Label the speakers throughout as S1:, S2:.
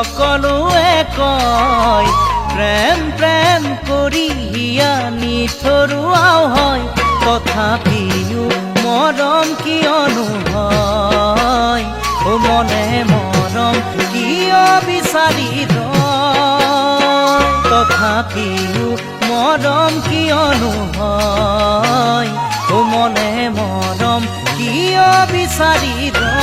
S1: সকলোৱে কয় প্ৰেম প্ৰেম কৰি হিয়া নিথৰুৱাও হয়, তথাপিও মৰম কিয়নো হয়, ও মনে মৰম কিয় বিচাৰি ৰয়, তথাপিও মৰম কিয়নো হয়, ও মনে মৰম কিয় বিচাৰি ৰয়।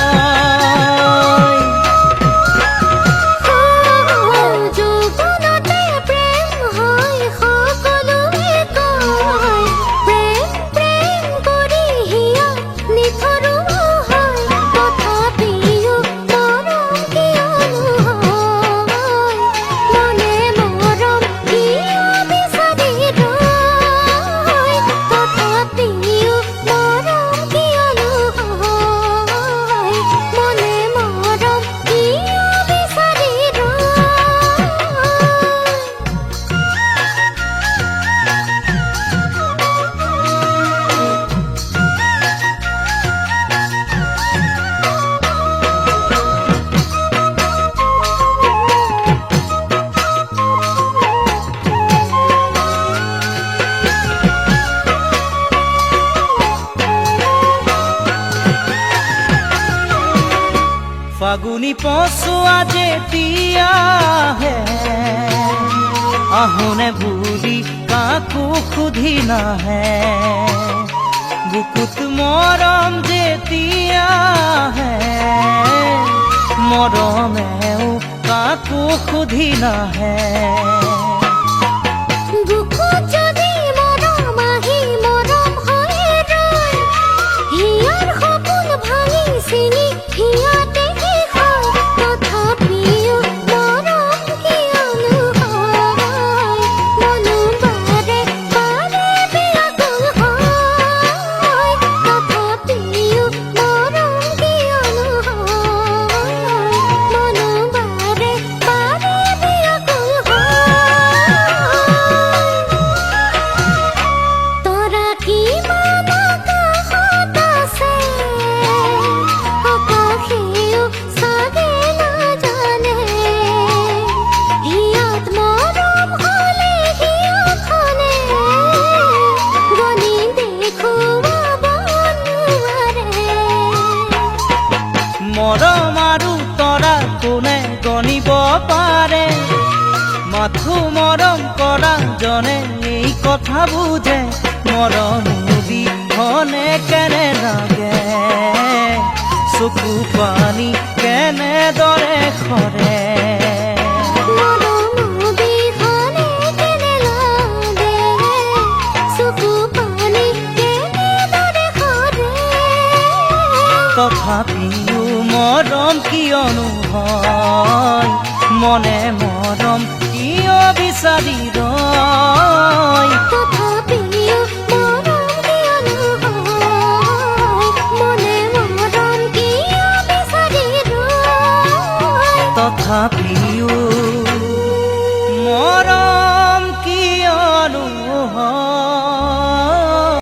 S1: ফাগুনি পচোৱা যেতিয়া আহে, আহোনে বুলি কাকো সুধি নাহে, বুকুত মৰম যেতিয়া আহে, মৰমেও কাকো সুধি নাহে। মৰম আৰু তৰা কোনে গণিব পাৰে, মাথো মৰম কৰা জনে এই কথা বুজে, মৰম বিহনে কেনে লাগে, চকু পানী কেনেদৰে সৰে। তথাপিও মৰম কিয়নো হয়, মনে মৰম কিয় বিচাৰি ৰয়,
S2: তথাপিও মৰম কিয়নো হয়, মনে মৰম কিয় বিচাৰি ৰয়,
S1: তথাপিও